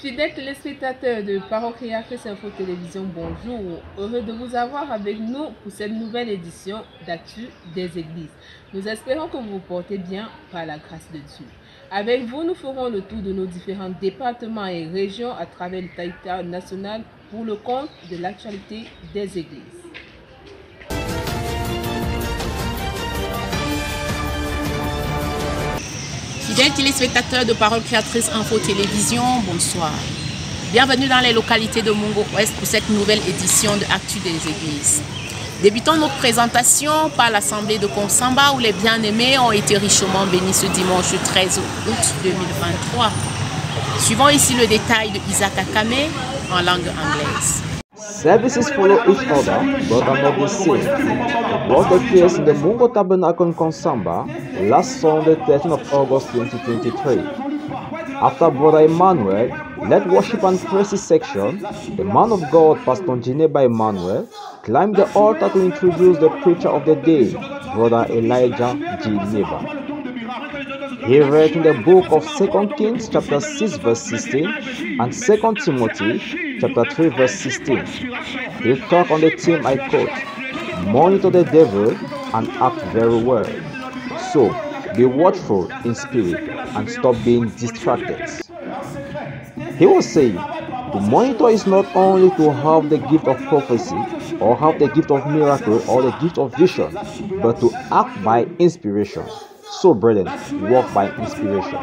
Fidèles téléspectateurs de Parole Créatrice Info Télévision, bonjour. Heureux de vous avoir avec nous pour cette nouvelle édition d'Actu des Églises. Nous espérons que vous vous portez bien par la grâce de Dieu. Avec vous, nous ferons le tour de nos différents départements et régions à travers le territoire national pour le compte de l'actualité des Églises. Fidèles téléspectateurs de Parole Créatrice Info Télévision, bonsoir. Bienvenue dans les localités de Mungo Ouest pour cette nouvelle édition de Actu des Églises. Débutons notre présentation par l'Assemblée de Konsamba où les bien-aimés ont été richement bénis ce dimanche 13 août 2023. Suivons ici le détail de Isaac Akame en langue anglaise. Services follow each other, but are not the same. It was the case in the Mungo Tabernacle in Konsamba last Sunday, 13th of August 2023. After Brother Emmanuel led worship and praise section, the man of God, Pastor Jineba Emmanuel, climbed the altar to introduce the preacher of the day, Brother Elijah G. Neba. He read in the book of 2 Kings chapter 6 verse 16 and 2 Timothy chapter 3 verse 16. He talked on the theme I quote, "Monitor the devil and act very well. So, be watchful in spirit and stop being distracted." He was saying, to monitor is not only to have the gift of prophecy or have the gift of miracle or the gift of vision, but to act by inspiration. So, brethren, walk by inspiration.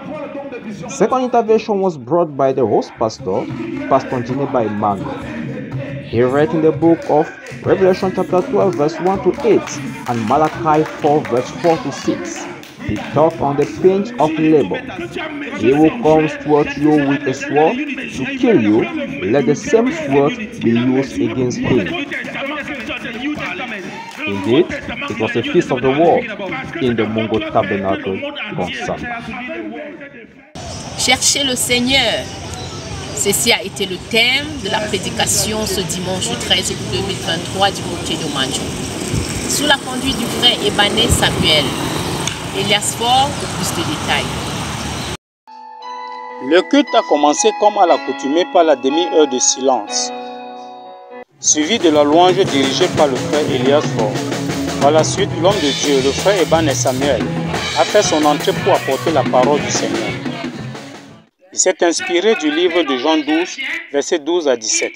Second intervention was brought by the host pastor, Pastor Jineba Emmanuel. He read in the book of Revelation chapter 12 verse 1 to 8 and Malachi 4 verse 4 to 6. He talked on the pinch of labor. He who comes towards you with a sword to kill you, let the same sword be used against him. Indeed, it was a feast of the world in the Mungo Tabernacle, Konsamba. Cherchez le Seigneur. Ceci a été le thème de la prédication ce dimanche 13 août 2023 du côté de Manjou. Sous la conduite du frère Ebané Samuel. Elias Fort pour plus de détails. Le culte a commencé comme à l'accoutumée par la demi-heure de silence, suivi de la louange dirigée par le frère Elias Fort. Par la suite, l'homme de Dieu, le frère Ebané Samuel, a fait son entrée pour apporter la parole du Seigneur. Il s'est inspiré du livre de Jean 12, versets 12 à 17.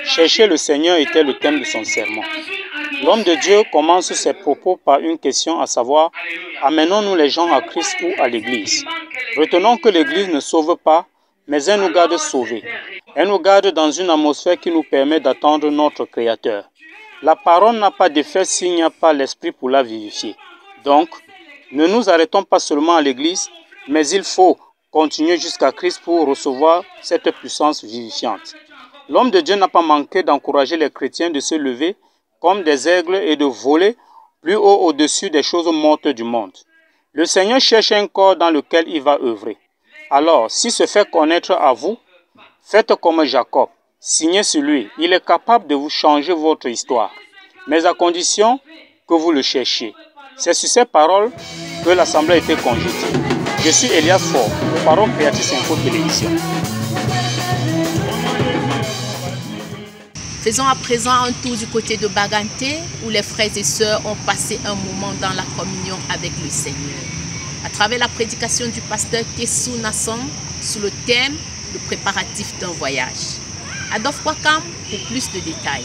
Chercher le Seigneur était le thème de son sermon. L'homme de Dieu commence ses propos par une question, à savoir, amenons-nous les gens à Christ ou à l'Église? Retenons que l'Église ne sauve pas, mais elle nous garde sauvés. Elle nous garde dans une atmosphère qui nous permet d'attendre notre Créateur. La parole n'a pas d'effet s'il n'y a pas l'Esprit pour la vivifier. Donc, ne nous arrêtons pas seulement à l'Église, mais il faut continuer jusqu'à Christ pour recevoir cette puissance vivifiante. L'homme de Dieu n'a pas manqué d'encourager les chrétiens de se lever comme des aigles et de voler plus haut au-dessus des choses mortes du monde. Le Seigneur cherche un corps dans lequel il va œuvrer. Alors, s'il se fait connaître à vous, faites comme Jacob, signez sur lui. Il est capable de vous changer votre histoire, mais à condition que vous le cherchiez. C'est sur ces paroles que l'Assemblée a été conjuguée. Je suis Elias Fort, pour Parole Créatrice Info Télévision. Faisons à présent un tour du côté de Baganté où les frères et sœurs ont passé un moment dans la communion avec le Seigneur. À travers la prédication du pasteur Kessou Nasson sous le thème « Le préparatif d'un voyage ». Adolphe Wakam pour plus de détails.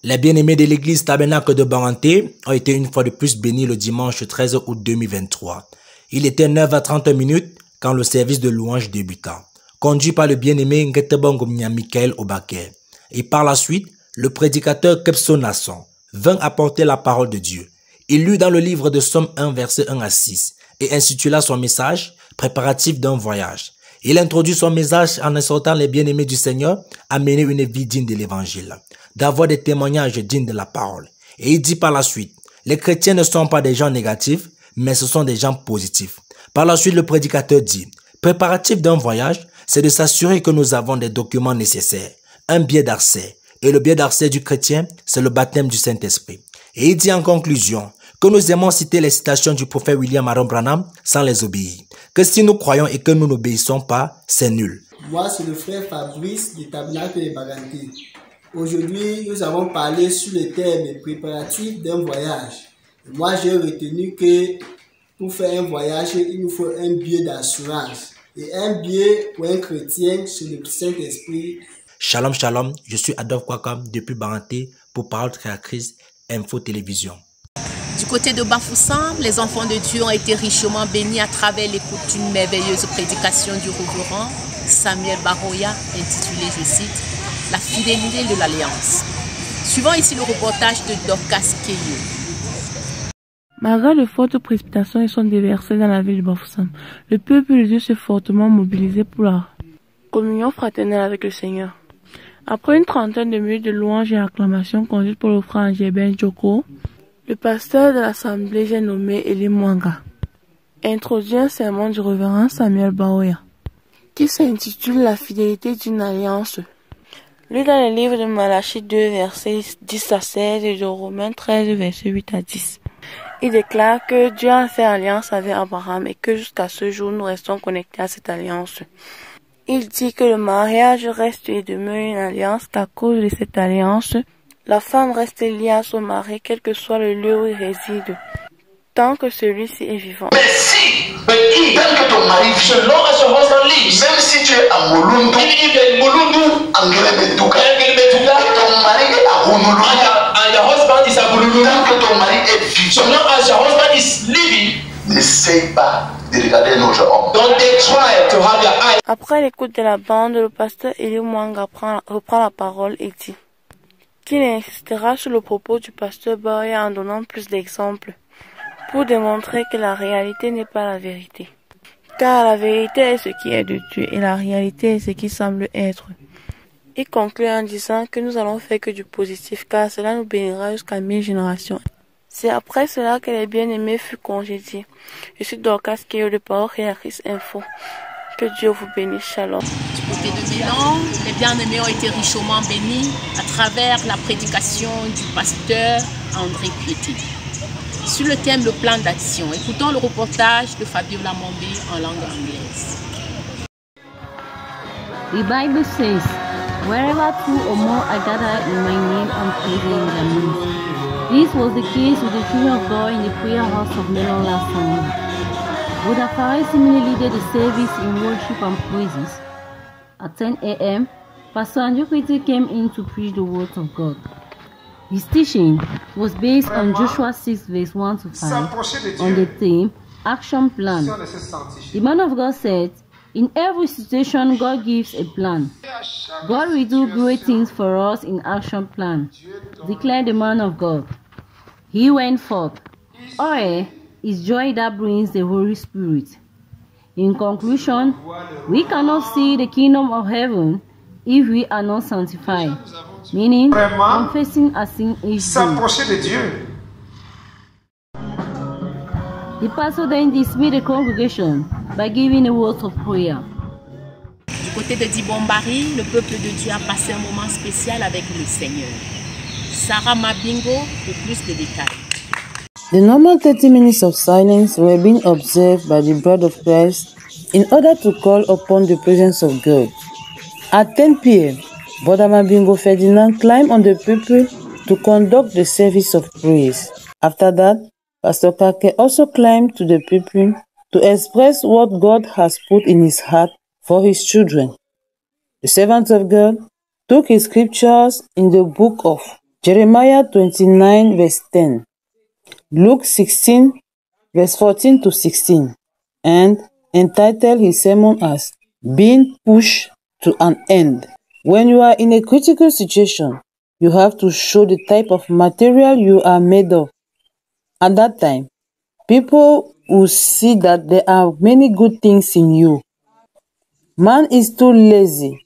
Les bien-aimés de l'église Tabernacle de Baganté ont été une fois de plus bénis le dimanche 13 août 2023. Il était 9h30 quand le service de louange débuta, conduit par le bien-aimé Ngetebongo Michael Obake. Et par la suite, le prédicateur Kepso Nasson vint apporter la parole de Dieu. Il lut dans le livre de Somme 1, versets 1 à 6 et intitula son message « Préparatif d'un voyage ». Il introduit son message en exhortant les bien-aimés du Seigneur à mener une vie digne de l'évangile, d'avoir des témoignages dignes de la parole. Et il dit par la suite, les chrétiens ne sont pas des gens négatifs, mais ce sont des gens positifs. Par la suite, le prédicateur dit, préparatif d'un voyage, c'est de s'assurer que nous avons des documents nécessaires, un billet d'accès. Et le billet d'accès du chrétien, c'est le baptême du Saint-Esprit. Et il dit en conclusion que nous aimons citer les citations du prophète William Aaron Branham sans les obéir. Que si nous croyons et que nous n'obéissons pas, c'est nul. Moi, c'est le frère Fabrice du Tabernacle de Baganté. Aujourd'hui, nous avons parlé sur le thème préparatif d'un voyage. Et moi, j'ai retenu que pour faire un voyage, il nous faut un billet d'assurance. Et un billet pour un chrétien, c'est le Saint-Esprit. Shalom, shalom, je suis Adolphe Kwakam depuis Baranté pour Parole Créatrice Info Télévision. Du côté de Bafoussam, les enfants de Dieu ont été richement bénis à travers l'écoute d'une merveilleuse prédication du révérend Samuel Baroya, intitulée, je cite, « La fidélité de l'Alliance ». Suivant ici le reportage de Dorcas Keyo. Malgré de fortes précipitations, ils sont déversés dans la ville de Bafoussam. Le peuple de Dieu s'est fortement mobilisé pour la communion fraternelle avec le Seigneur. Après une trentaine de minutes de louanges et acclamations conduites pour le frère Angébin Djoko, le pasteur de l'assemblée, j'ai nommé Eli Mwanga, introduit un sermon du révérend Samuel Baroya, qui s'intitule « La fidélité d'une alliance ». Lu dans le livre de Malachie 2, versets 10 à 16 et de Romains 13, versets 8 à 10. Il déclare que Dieu a fait alliance avec Abraham et que jusqu'à ce jour, nous restons connectés à cette alliance. Il dit que le mariage reste et demeure une alliance, qu'à cause de cette alliance, la femme reste liée à son mari, quel que soit le lieu où il réside, tant que celui-ci est vivant. Mais si, tant que ton mari vit, so long as your husband lives, même si tu es à Molundu, ton mari est à Honolulu, and your husband is à Honolulu, tant que ton mari est vivant, so long as your husband is living, n'essaye pas de regarder nos hommes. Don't they try to have your eyes. Après l'écoute de la bande, le pasteur Eli Mwanga reprend la parole et dit qu'il insistera sur le propos du pasteur Baroya en donnant plus d'exemples pour démontrer que la réalité n'est pas la vérité. Car la vérité est ce qui est de Dieu et la réalité est ce qui semble être. Il conclut en disant que nous allons faire que du positif car cela nous bénira jusqu'à 1000 générations. C'est après cela que les bien-aimés furent congédiés. Je suis Dorcas Keyo de Parole Créatrice Info. Que Dieu vous bénisse. Shalom. Du côté de Mélan, les bien-aimés ont été richement bénis à travers la prédication du pasteur André Piété. Sur le thème le plan d'action, écoutons le reportage de Fabiola Mombi en langue anglaise. The Bible says, "Wherever two or more are gathered in my name, I'm present in their midst." This was the case with the children of God in the prayer house of Melon last Sunday. Buddha Farai similarly led the service in worship and praises. At 10 a.m., Pastor Andrew Kwete came in to preach the word of God. His teaching was based on Joshua 6 verse 1 to 5 on the theme Action Plan. The man of God said, in every situation God gives a plan. God will do great things for us in Action Plan, declared the man of God. He went forth. Oil is joy that brings the Holy Spirit. In conclusion, we cannot see the kingdom of heaven if we are not sanctified, meaning confessing our sin each day. The pastor then dismissed the congregation by giving a word of prayer. Du côté de Dibombari, le peuple de Dieu a passé un moment spécial avec le Seigneur. Sarah Mabingo pour plus de détails. The normal 30 minutes of silence were being observed by the bride of Christ in order to call upon the presence of God. At 10 p.m., Brother Mabingo Ferdinand climbed on the pulpit to conduct the service of praise. After that, Pastor Kake also climbed to the pulpit to express what God has put in his heart for his children. The servant of God took his scriptures in the book of Jeremiah 29 verse 10, Luke 16 verse 14 to 16, and entitled his sermon as Being Pushed to an End. When you are in a critical situation, you have to show the type of material you are made of. At that time, people will see that there are many good things in you. Man is too lazy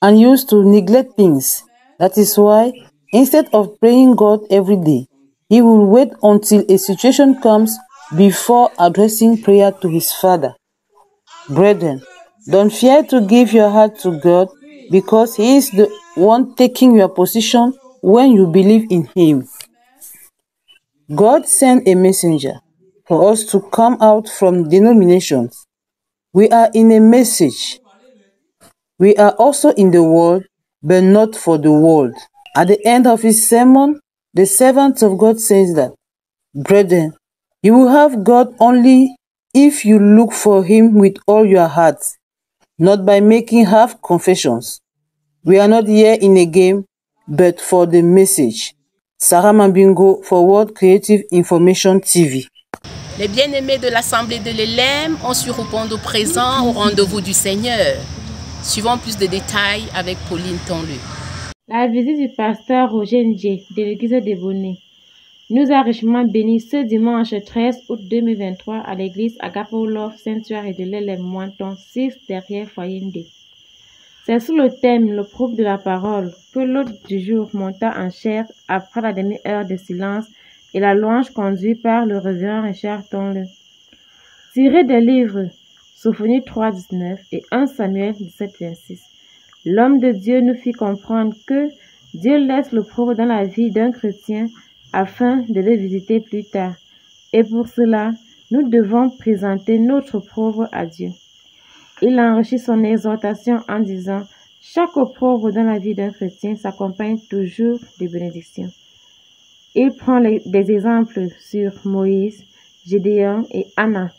and used to neglect things. That is why, instead of praying God every day, he will wait until a situation comes before addressing prayer to his Father. Brethren, don't fear to give your heart to God because he is the one taking your position when you believe in him. God sent a messenger for us to come out from denominations. We are in a message. We are also in the world, but not for the world. At the end of his sermon, the servant of God says that, brethren, you will have God only if you look for him with all your heart, not by making half confessions. We are not here in a game, but for the message. Sarah Mambingo for World Creative Information TV. Les bien-aimés de l'Assemblée de l'Élème ont su répondre présent au rendez-vous du Seigneur. Suivons plus de détails avec Pauline Tonlu. La visite du pasteur Roger Ndje de l'église de Bonnet nous a richement bénis ce dimanche 13 août 2023 à l'église Agape Love Sanctuary de l'Élème Mointon 6 derrière Foyende. C'est sous le thème « Le prophète de la parole » que l'hôte du jour monta en chair après la demi-heure de silence et la louange conduite par le révérend Richard Tonle. Tiré des livres Sophonie 3.19 et 1 Samuel 17.26, l'homme de Dieu nous fit comprendre que Dieu laisse le pauvre dans la vie d'un chrétien afin de le visiter plus tard. Et pour cela, nous devons présenter notre pauvre à Dieu. Il enrichit son exhortation en disant « Chaque pauvre dans la vie d'un chrétien s'accompagne toujours de bénédictions ». Il prend des exemples sur Moïse, Gédéon et Anna.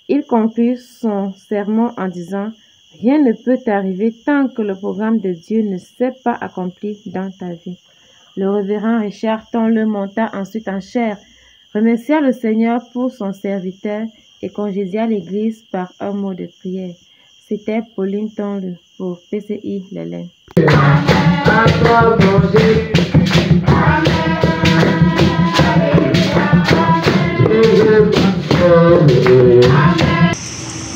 Il conclut son sermon en disant « Rien ne peut t'arriver tant que le programme de Dieu ne s'est pas accompli dans ta vie ». Le révérend Richard Tonle monta ensuite en chair, remercia le Seigneur pour son serviteur et congédia l'Église par un mot de prière. C'était Pauline Tonle pour PCI l'Élème.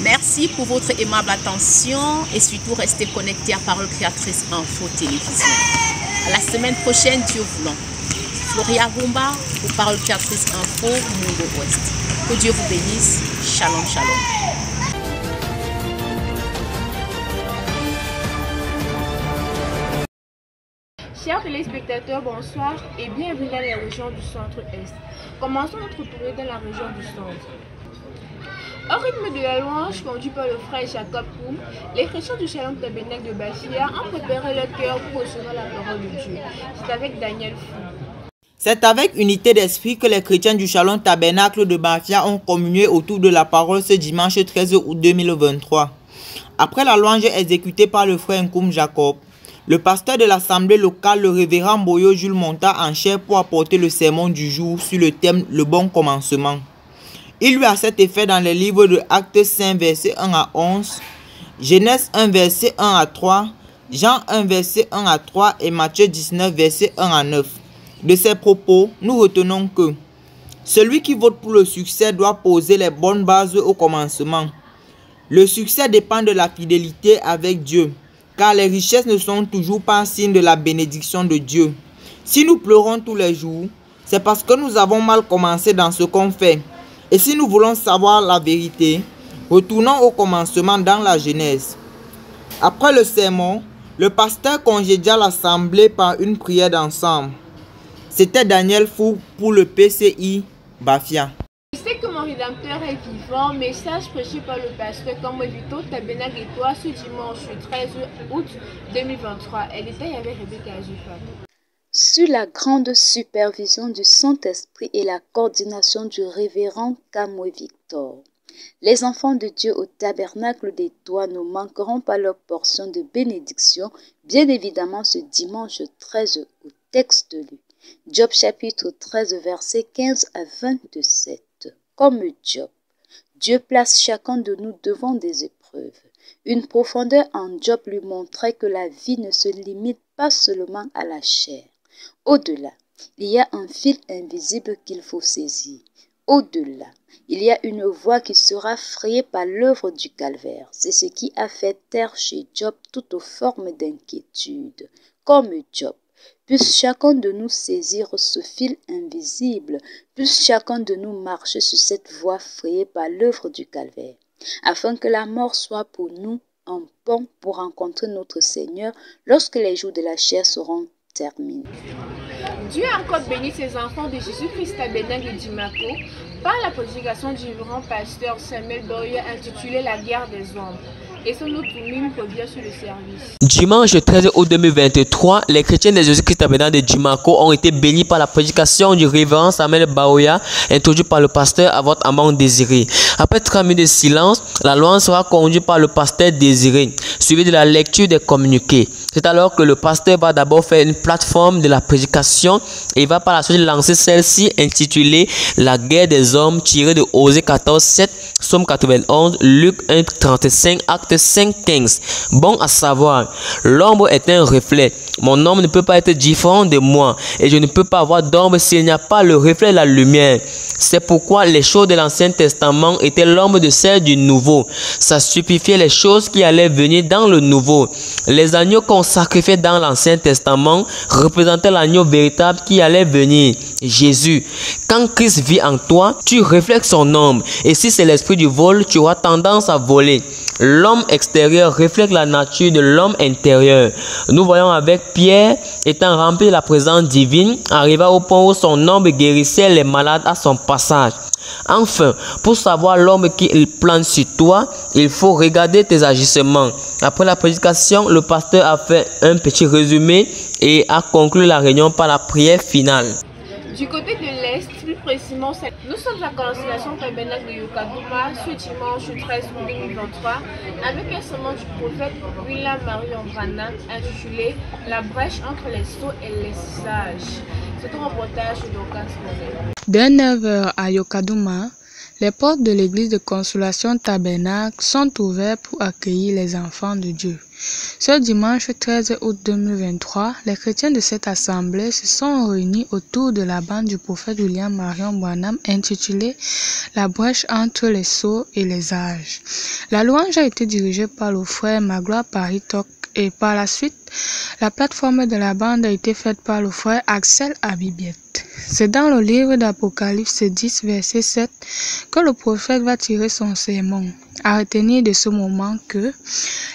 Merci pour votre aimable attention et surtout restez connectés à Parole Créatrice Info Télévision. À la semaine prochaine, Dieu voulant. Floria Gumba pour Parole Créatrice Info Mungo Ouest. Que Dieu vous bénisse. Shalom, shalom. Chers téléspectateurs, bonsoir et bienvenue dans les régions du centre-est. Commençons notre tournée dans la région du centre. Au rythme de la louange conduit par le frère Jacob Poum, les chrétiens du Shalom Tabernacle de Bafia ont préparé leur cœur pour recevoir la parole de Dieu. C'est avec Daniel Fou. C'est avec unité d'esprit que les chrétiens du Shalom Tabernacle de Bafia ont communié autour de la parole ce dimanche 13 août 2023. Après la louange exécutée par le frère Nkoum Jacob, le pasteur de l'assemblée locale, le révérend Boyo Jules, monta en chair pour apporter le sermon du jour sur le thème « Le bon commencement ». Il lui a cet effet dans les livres de Actes 5, versets 1 à 11, Genèse 1, verset 1 à 3, Jean 1, verset 1 à 3 et Matthieu 19, verset 1 à 9. De ces propos, nous retenons que celui qui vote pour le succès doit poser les bonnes bases au commencement. Le succès dépend de la fidélité avec Dieu, car les richesses ne sont toujours pas un signe de la bénédiction de Dieu. Si nous pleurons tous les jours, c'est parce que nous avons mal commencé dans ce qu'on fait. Et si nous voulons savoir la vérité, retournons au commencement dans la Genèse. Après le sermon, le pasteur congédia l'assemblée par une prière d'ensemble. C'était Daniel Fou pour le PCI Bafia. Je sais que mon Rédempteur est vivant, message prêché par le pasteur comme Vito Tabernacle et toi ce dimanche 13 août 2023. Elle était avec Rebecca Azufa. Sous la grande supervision du Saint-Esprit et la coordination du révérend Kamwe Victor, les enfants de Dieu au tabernacle des toits ne manqueront pas leur portion de bénédiction, bien évidemment ce dimanche 13 août. Texte lu. Job chapitre 13 versets 15 à 27. Comme Job, Dieu place chacun de nous devant des épreuves. Une profondeur en Job lui montrait que la vie ne se limite pas seulement à la chair. Au-delà, il y a un fil invisible qu'il faut saisir. Au-delà, il y a une voie qui sera frayée par l'œuvre du calvaire. C'est ce qui a fait taire chez Job toute forme d'inquiétude. Comme Job, puisse chacun de nous saisir ce fil invisible, puisse chacun de nous marcher sur cette voie frayée par l'œuvre du calvaire, afin que la mort soit pour nous un pont pour rencontrer notre Seigneur lorsque les jours de la chair seront terminés. Dieu a encore béni ses enfants de Jésus-Christ Tabernacle et d'Imako par la prédication du grand pasteur Samuel Boya intitulée La guerre des ombres. Et son autre mime revient sur le service. Dimanche 13 août 2023, les chrétiens de Jésus-Christ Tabernacle de Djimako ont été bénis par la prédication du révérend Samuel Baoya, introduit par le pasteur à votre amant désiré. Après 30 minutes de silence, la louange sera conduite par le pasteur désiré, suivi de la lecture des communiqués. C'est alors que le pasteur va d'abord faire une plateforme de la prédication et va par la suite lancer celle-ci intitulée La guerre des hommes, tirée de Osée 14, 7, Psaume 91, Luc 1, 35, Acte 5, 15. Bon à savoir, l'ombre est un reflet. Mon ombre ne peut pas être différent de moi et je ne peux pas avoir d'ombre s'il n'y a pas le reflet de la lumière. C'est pourquoi les choses de l'Ancien Testament étaient l'ombre de celles du Nouveau. Ça stupéfiait les choses qui allaient venir dans le Nouveau. Les agneaux qu'on sacrifiait dans l'Ancien Testament représentaient l'agneau véritable qui allait venir, Jésus. Quand Christ vit en toi, tu reflètes son ombre. Et si c'est l'esprit du vol, tu auras tendance à voler. L'homme extérieur reflète la nature de l'homme intérieur. Nous voyons avec Pierre, étant rempli de la présence divine, arriva au point où son ombre guérissait les malades à son passage. Enfin, pour savoir l'ombre qu'il plante sur toi, il faut regarder tes agissements. Après la prédication, le pasteur a fait un petit résumé et a conclu la réunion par la prière finale. Du côté de l'Est, plus précisément, nous sommes à Consolation Tabernacle de Yokadouma ce dimanche 13 août 2023 avec un sermon du prophète William Marion Branham intitulé La brèche entre les sots et les sages. C'est un reportage de Dorcas Modèle. Dès 9h à Yokadouma, les portes de l'église de Consolation Tabernacle sont ouvertes pour accueillir les enfants de Dieu. Ce dimanche 13 août 2023, les chrétiens de cette assemblée se sont réunis autour de la bande du prophète William Marion Branham intitulée La brèche entre les sots et les âges. La louange a été dirigée par le frère Magloire Paritok et par la suite, la plateforme de la bande a été faite par le frère Axel Abibiet. C'est dans le livre d'Apocalypse 10, verset 7, que le prophète va tirer son sermon. À retenir de ce moment que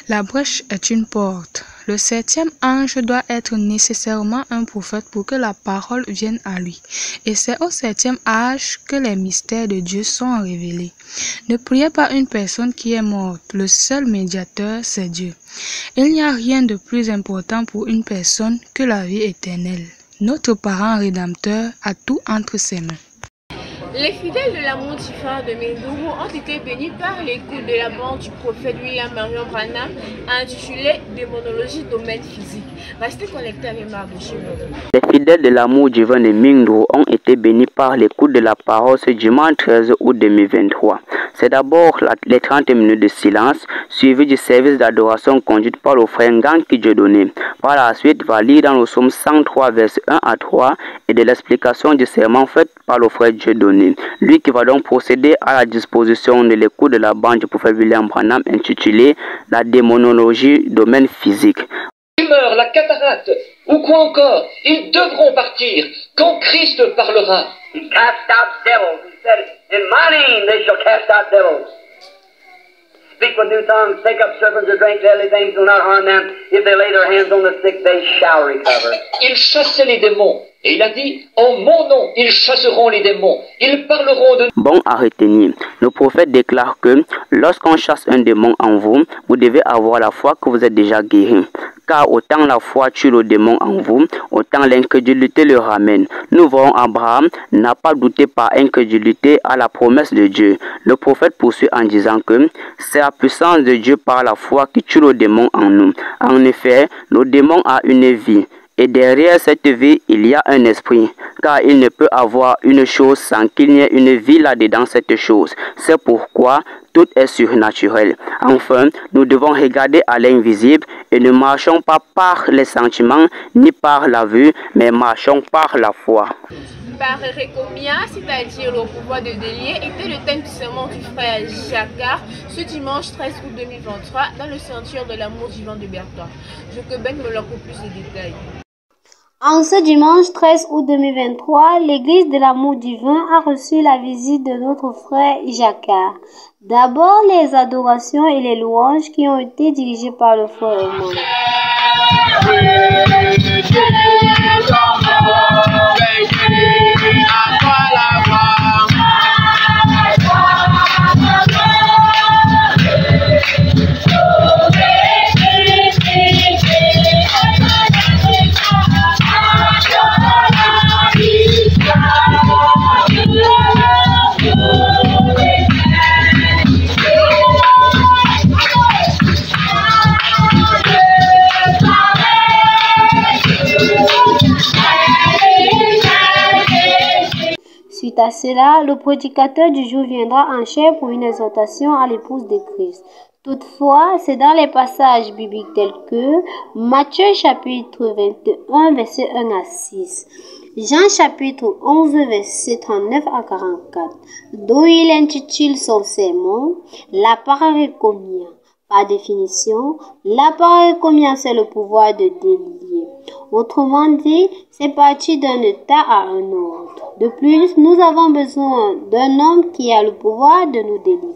la brèche est une porte. Le 7e ange doit être nécessairement un prophète pour que la parole vienne à lui. Et c'est au 7e âge que les mystères de Dieu sont révélés. Ne priez pas une personne qui est morte. Le seul médiateur, c'est Dieu. Il n'y a rien de plus important pour une personne que la vie éternelle. Notre parent rédempteur a tout entre ses mains. Les fidèles de l'amour divin de Mendouro ont été bénis par l'écoute de la bande du prophète William Marion Branham intitulée Démonologie domaine physique. Restez connectés avec Margot chez vous. Les fidèles de l'amour divin de Mendouro ont été bénis par l'écoute de la parole ce dimanche 13 août 2023. C'est d'abord les 30 minutes de silence, suivi du service d'adoration conduite par le frère Nganki Dieudonné. Par la suite, va lire dans le psaume 103, versets 1 à 3 et de l'explication du serment fait par le frère Dieudonné. Lui qui va donc procéder à la disposition de l'écoute de la bande du prophète William Branham intitulée La démonologie domaine physique. Tumeur, la cataracte, ou quoi encore, ils devront partir quand Christ parlera. He cast out devils. He said, in my name they shall cast out devils. Speak with new tongues, take up serpents or drink deadly things, do not harm them. If they lay their hands on the sick, they shall recover. Il chassait les démons. Et il a dit, en mon nom, ils chasseront les démons. Ils parleront de... Bon à retenir, le prophète déclare que lorsqu'on chasse un démon en vous, vous devez avoir la foi que vous êtes déjà guéri. Car autant la foi tue le démon en vous, autant l'incrédulité le ramène. Nous voyons Abraham n'a pas douté par incrédulité à la promesse de Dieu. Le prophète poursuit en disant que c'est la puissance de Dieu par la foi qui tue le démon en nous. En effet, le démon a une vie. Et derrière cette vie, il y a un esprit, car il ne peut avoir une chose sans qu'il n'y ait une vie là-dedans cette chose. C'est pourquoi tout est surnaturel. Enfin, nous devons regarder à l'invisible et ne marchons pas par les sentiments ni par la vue, mais marchons par la foi. Par Récomia, c'est-à-dire le pouvoir de délier, était le thème du sermon du frère Jacquard ce dimanche 13 août 2023 dans le sanctuaire de l'amour divin de Bertha. Je que Ben me l'offre plus de détails. En ce dimanche 13 août 2023, l'église de l'amour divin a reçu la visite de notre frère Jacquard. D'abord, les adorations et les louanges qui ont été dirigées par le frère Raymond. cela, le prédicateur du jour viendra en chair pour une exhortation à l'épouse de Christ. Toutefois, c'est dans les passages bibliques tels que Matthieu chapitre 21, verset 1 à 6, Jean chapitre 11, verset 39 à 44, d'où il intitule son sermon « La parole combien ». Par définition, la parole combien c'est le pouvoir de délivrer. Autrement dit, c'est parti d'un état à un autre. De plus, nous avons besoin d'un homme qui a le pouvoir de nous délivrer.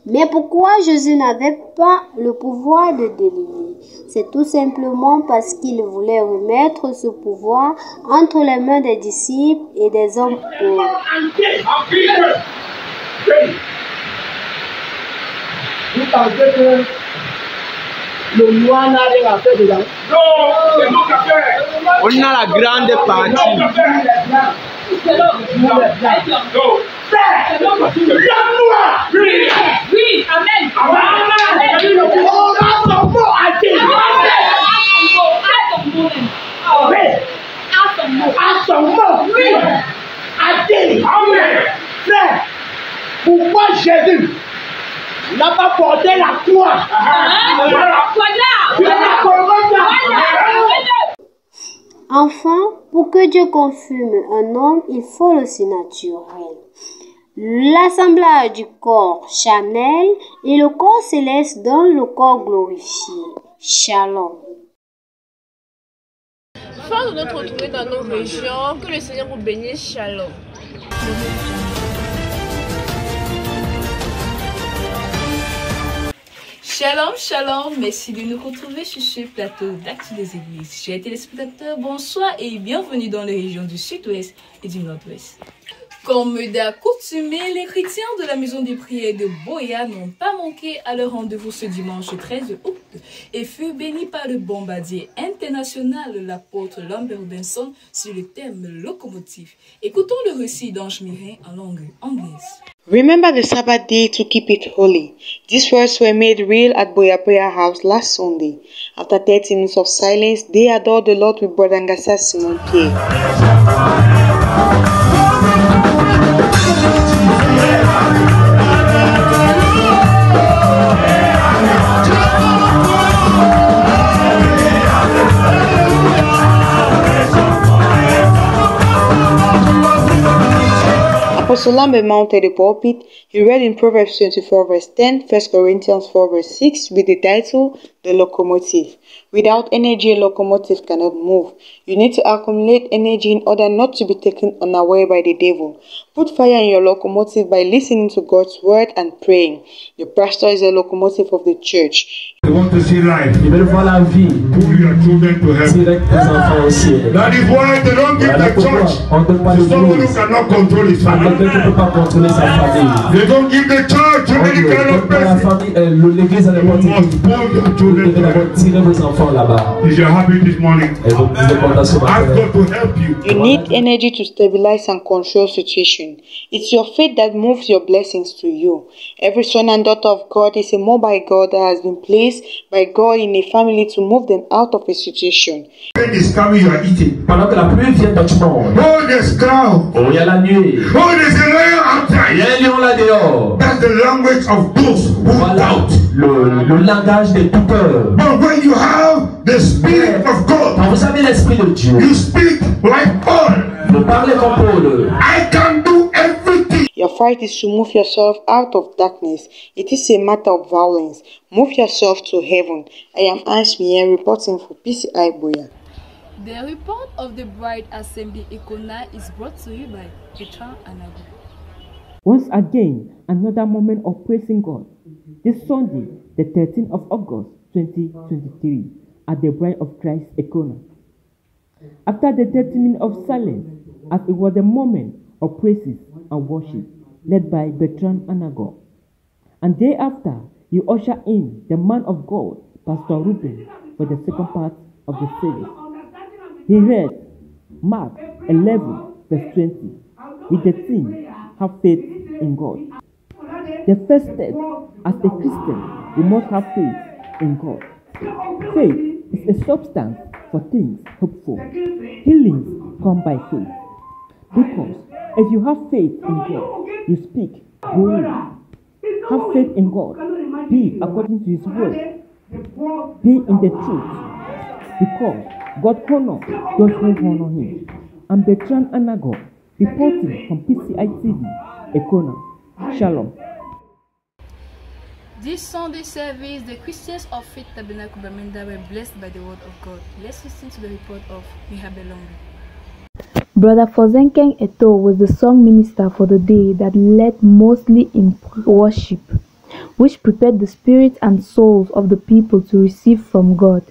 Mais pourquoi Jésus n'avait pas le pouvoir de délivrer? C'est tout simplement parce qu'il voulait remettre ce pouvoir entre les mains des disciples et des hommes pauvres. Vous pensez que le noir n'a rien à faire dedans? Non, c'est nous qui avons. On a la grande partie. C'est noir. Oui, amen. On a son mot à dire. À son mot. Oui. À dire. Amen. Frère, pourquoi Jésus n'a pas porté la croix? Enfin, pour que Dieu confirme un homme, il faut le surnaturel. L'assemblage du corps charnel et le corps céleste donne le corps glorifié. Shalom. Fin de notre tournée dans nos régions, que le Seigneur vous bénisse. Shalom. Shalom, shalom, merci de nous retrouver sur ce plateau d'Actu des Églises. Chers téléspectateurs, bonsoir et bienvenue dans les régions du sud-ouest et du nord-ouest. Comme d'accoutumé, les chrétiens de la maison des prières de Boya n'ont pas manqué à leur rendez-vous ce dimanche 13 août et furent bénis par le bombardier international, l'apôtre Lambert Benson, sur le thème locomotive. Écoutons le récit d'Ange Mirin en langue anglaise. Remember the Sabbath day to keep it holy. These words were made real at Boya Prayer House last Sunday. After 30 minutes of silence, they adored the Lord with Brother Ngassa Simon Pierre. Apostle Lambert mounted the pulpit. He read in Proverbs 24 verse 10, 1 Corinthians 4 verse 6 with the title, The Locomotive. Without energy, a locomotive cannot move. You need to accumulate energy in order not to be taken unaware by the devil. Put fire in your locomotive by listening to God's word and praying. The pastor is a locomotive of the church. They want to see life. Ils veulent voir la vie. Pull your children to heaven. Direct tes enfants au ciel. That is why they don't give the church to someone who cannot control his family. Quelqu'un qui ne peut pas contrôler sa famille. They don't give the church to any kind of person. L'église a des portes. Vous devez tirer vos enfants là-bas. Is you happy this morning? Ask God to help you. You need energy to stabilize and control situation. It's your faith that moves your blessings to you. Every son and daughter of God is a mobile God that has been placed by God in a family to move them out of a situation. When the scow you are eating. Pendant que la pluie vient dans tu manges. Oh, the scow. Oh, il y a la nuit. Oh, there's a lion outside. Il y a un lion là dehors. That's the language of those who doubt. Le langage des douteurs. But when you have the Spirit of God, quand vous avez l'Esprit de Dieu, you speak like Paul. Vous parlez comme Paul. I can do everything. Your fight is to move yourself out of darkness. It is a matter of violence. Move yourself to heaven. I am Ange Mien reporting for PCI Boya. The report of the Bride Assembly Econa is brought to you by Petra Anago. Once again, another moment of praising God. This Sunday, the 13th of August 2023, at the Bride of Christ Econa. After the 30 minutes of silence, as it was a moment of praises and worship, led by Bertrand Anago. And thereafter, you usher in the man of God, Pastor Ruben, for the second part of the service. He read Mark 11, verse 20, with the theme, have faith in God. The first step, as a Christian, we must have faith in God. Faith is a substance for things hoped for. Healings come by faith. Because If you have faith in God, you speak, you will. Have faith in God. Be according to His word. Be in the truth. Because God honors those who honor Him. I'm Bertrand Anago, reporting from PCI TV, Ekona. Shalom. This Sunday service, the Christians of Faith Tabernacle Bamenda were blessed by the word of God. Let's listen to the report of Mihabelongo. Brother Fozenkeng Eto was the song minister for the day that led mostly in worship, which prepared the spirit and souls of the people to receive from God.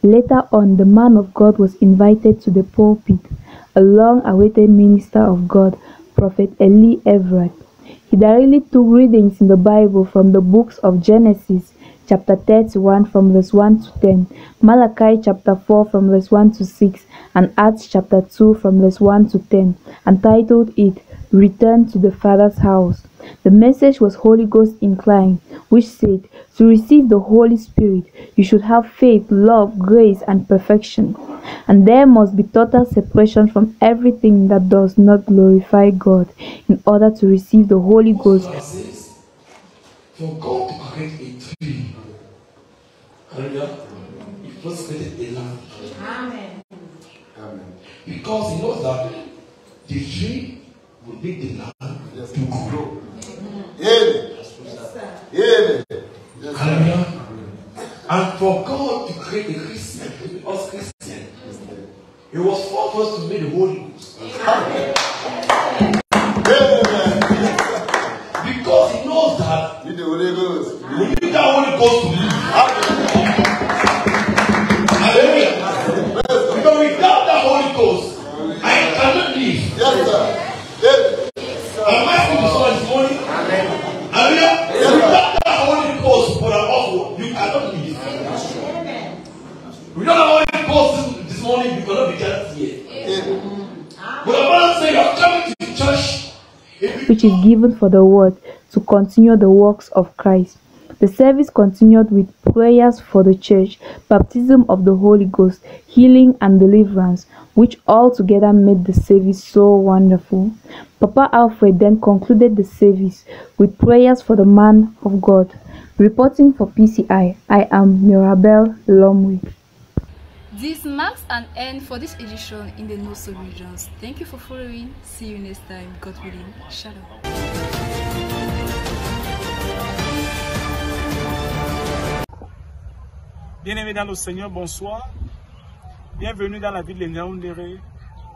Later on, the man of God was invited to the pulpit, a long-awaited minister of God, Prophet Eli Everett. He directly took readings in the Bible from the books of Genesis, chapter 31 from verse 1 to 10, Malachi chapter 4 from verse 1 to 6, and Acts chapter 2 from verse 1 to 10, and titled it, Return to the Father's House. The message was Holy Ghost inclined, which said, to receive the Holy Spirit, you should have faith, love, grace, and perfection. And there must be total separation from everything that does not glorify God in order to receive the Holy Ghost. For God to create a tree, hallelujah, He first created a land. Amen. Amen. Because He knows that the tree will make the land to grow. Amen. Amen. Hallelujah. And for God to create a Christian, to make us Christian, He was first to make the Holy Ghost. Amen. Because He knows that we need that Holy Ghost to live. Hallelujah. Because without that Holy Ghost, I cannot live. Yes, sir. Am I asking this morning? Hallelujah. Without that Holy Ghost for an offering, you cannot live. Without the Holy Ghost this morning, you cannot be gathered here. But the Bible says you are coming to the church, which is given for the word to continue the works of Christ. The service continued with prayers for the church, baptism of the Holy Ghost, healing and deliverance, which all together made the service so wonderful. Papa Alfred then concluded the service with prayers for the man of God. Reporting for PCI, I am Mirabel Lomwe. This marks an end for this edition in the Noso regions. Thank you for following. See you next time. God willing. Shalom. Bien-aimés dans le Seigneur, bonsoir. Bienvenue dans la ville de Ngaoundéré,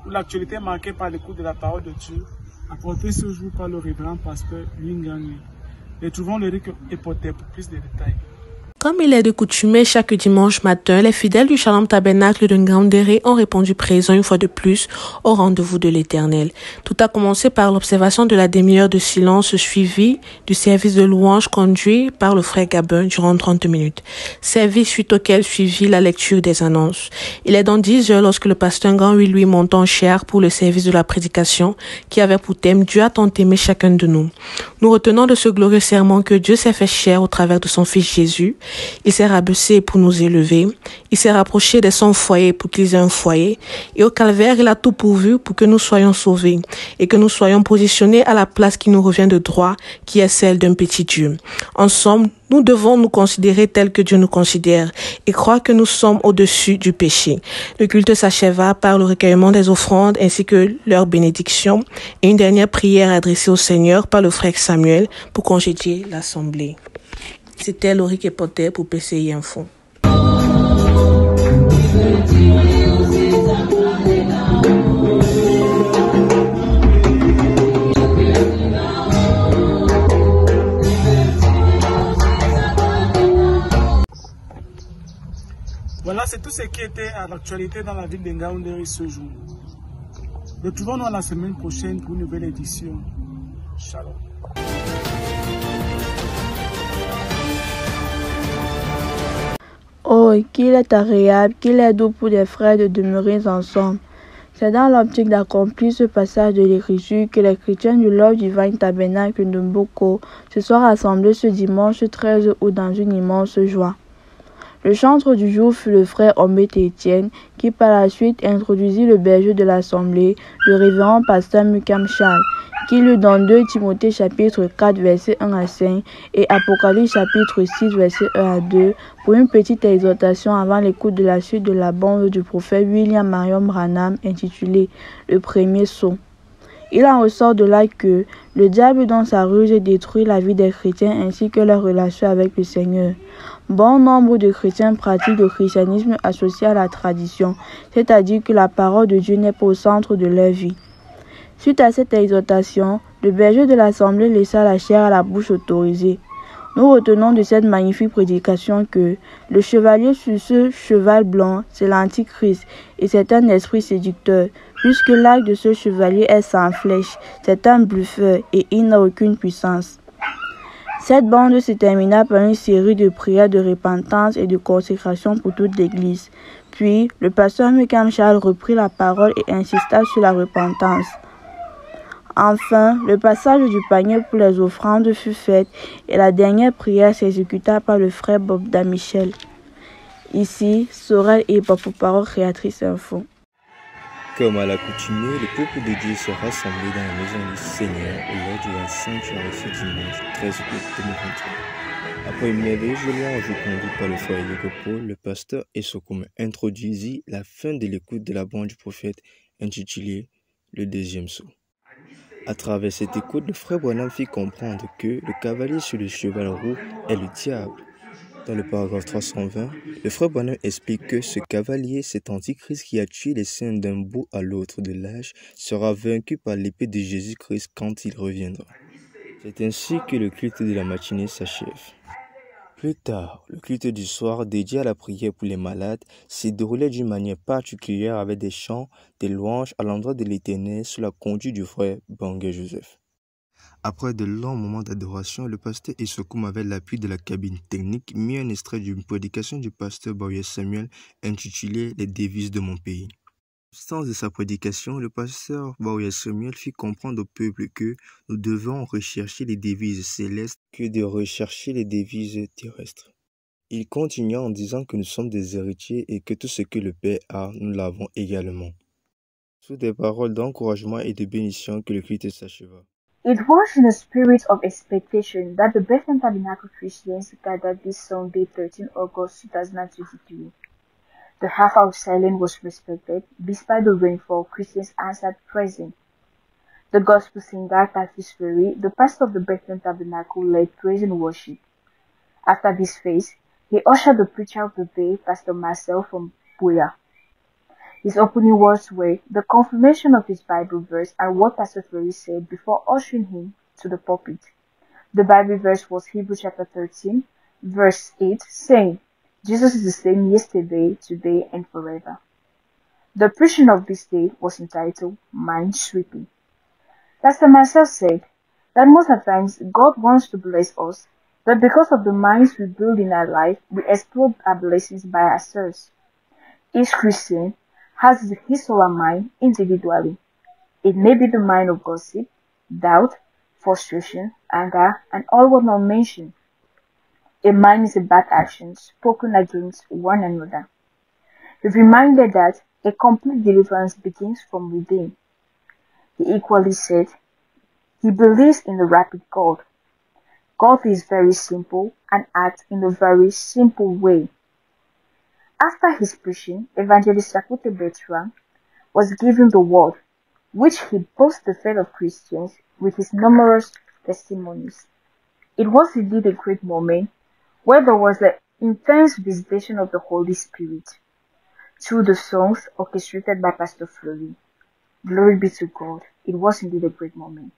où l'actualité est marquée par l'écoute de la parole de Dieu, apportée ce jour par le révérend pasteur Lingangé. Retrouvons l'Éric Epoté pour plus de détails. Comme il est de coutume, chaque dimanche matin, les fidèles du Shalom Tabernacle de Ngaoundéré ont répondu présent une fois de plus au rendez-vous de l'Éternel. Tout a commencé par l'observation de la demi-heure de silence suivie du service de louange conduit par le frère Gabin durant 30 minutes. Service suite auquel suivit la lecture des annonces. Il est dans 10 heures lorsque le pasteur Ngaoui lui monte en chair pour le service de la prédication qui avait pour thème Dieu a tant aimé chacun de nous. Nous retenons de ce glorieux serment que Dieu s'est fait chair au travers de son Fils Jésus. Il s'est rabaissé pour nous élever. Il s'est rapproché des sans foyer pour qu'ils aient un foyer. Et au calvaire, il a tout pourvu pour que nous soyons sauvés et que nous soyons positionnés à la place qui nous revient de droit, qui est celle d'un petit Dieu. En somme, nous devons nous considérer tels que Dieu nous considère et croire que nous sommes au-dessus du péché. Le culte s'achèva par le recueillement des offrandes ainsi que leur bénédiction et une dernière prière adressée au Seigneur par le frère Samuel pour congédier l'assemblée. C'était Loric Epoté pour PCI Info. Voilà, c'est tout ce qui était à l'actualité dans la ville de Ngaoundéré ce jour. Retrouvons-nous la semaine prochaine pour une nouvelle édition. Shalom. Oh, qu'il est agréable, qu'il est doux pour des frères de demeurer ensemble. C'est dans l'optique d'accomplir ce passage de l'Écriture que les chrétiens du Love Divine Tabernacle de Mboko se sont rassemblés ce dimanche 13 août dans une immense joie. Le chantre du jour fut le frère Ombete Etienne qui par la suite introduisit le berger de l'assemblée, le révérend pasteur Mukam Charles. qui lut dans 2 Timothée chapitre 4 versets 1 à 5 et Apocalypse chapitre 6 versets 1 à 2 pour une petite exhortation avant l'écoute de la suite de la bande du prophète William Marion Branham intitulée « Le premier saut ». Il en ressort de là que le diable dans sa ruse détruit la vie des chrétiens ainsi que leur relation avec le Seigneur. Bon nombre de chrétiens pratiquent le christianisme associé à la tradition, c'est-à-dire que la parole de Dieu n'est pas au centre de leur vie. Suite à cette exhortation, le berger de l'assemblée laissa la chair à la bouche autorisée. Nous retenons de cette magnifique prédication que le chevalier sur ce cheval blanc, c'est l'Antichrist et c'est un esprit séducteur, puisque l'acte de ce chevalier est sans flèche, c'est un bluffeur et il n'a aucune puissance. Cette bande se termina par une série de prières de repentance et de consécration pour toute l'Église. Puis, le pasteur Mekam Charles reprit la parole et insista sur la repentance. Enfin, le passage du panier pour les offrandes fut fait et la dernière prière s'exécuta par le frère Bob Damichel. Ici, Sorel et Parole Créatrice Info. Comme à l'accoutumée, le peuple de Dieu se rassemblait dans la maison du Seigneur lors de la sanctuaire ce dimanche 13 août 2023. Après une merveilleuse louange conduite par le frère Paul, le pasteur Essokoum introduisit la fin de l'écoute de la bande du prophète intitulée « Le deuxième saut ». À travers cette écoute, le frère Branham fit comprendre que le cavalier sur le cheval roux est le diable. Dans le paragraphe 320, le frère Branham explique que ce cavalier, cet antichrist qui a tué les saints d'un bout à l'autre de l'âge, sera vaincu par l'épée de Jésus-Christ quand il reviendra. C'est ainsi que le culte de la matinée s'achève. Plus tard, le culte du soir dédié à la prière pour les malades s'est déroulé d'une manière particulière avec des chants, des louanges à l'endroit de l'Éternel sous la conduite du frère Bangé Joseph. Après de longs moments d'adoration, le pasteur Essokoum, avec l'appui de la cabine technique, mit un extrait d'une prédication du pasteur Bauer Samuel intitulée « Les devises de mon pays ». Au sens de sa prédication, le pasteur Bauer Samuel fit comprendre au peuple que nous devons rechercher les devises célestes que de rechercher les devises terrestres. Il continua en disant que nous sommes des héritiers et que tout ce que le Père a, nous l'avons également. Sous des paroles d'encouragement et de bénédiction que le culte s'acheva. It was in a spirit of expectation that the Bethlehem Tabernacle Christians gathered this Sunday, 13 August 2023. The half-hour silence was respected. Despite the rainfall, Christians answered present. The gospel singer, Catholic Ferry, the pastor of the Bethlehem Tabernacle, led praise and worship. After this phase, he ushered the preacher of the day, Pastor Marcel from Buya. His opening words were the confirmation of his Bible verse and what Pastor Ferry said before ushering him to the pulpit. The Bible verse was Hebrews chapter 13, verse 8, saying, Jesus is the same yesterday, today, and forever. The preaching of this day was entitled Mind Sweeping. Pastor Marcel said that most of the times God wants to bless us, but because of the minds we build in our life, we explode our blessings by ourselves. Each Christian has his or her mind individually. It may be the mind of gossip, doubt, frustration, anger, and all what not mentioned. A mind is a bad action spoken against one another. He reminded that a complete deliverance begins from within. He equally said he believes in the rapid God. God is very simple and acts in a very simple way. After his preaching, Evangelist Sakute Bertrand was given the word, which he boasts the faith of Christians with his numerous testimonies. It was indeed a great moment where there was an intense visitation of the Holy Spirit through the songs orchestrated by Pastor Fleury. Glory be to God. It was indeed a great moment.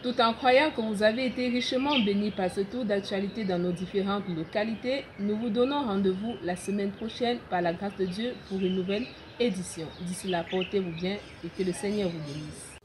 Tout en croyant que vous avez été richement bénis par ce tour d'actualité dans nos différentes localités, nous vous donnons rendez-vous la semaine prochaine par la grâce de Dieu pour une nouvelle édition. D'ici là, portez-vous bien et que le Seigneur vous bénisse.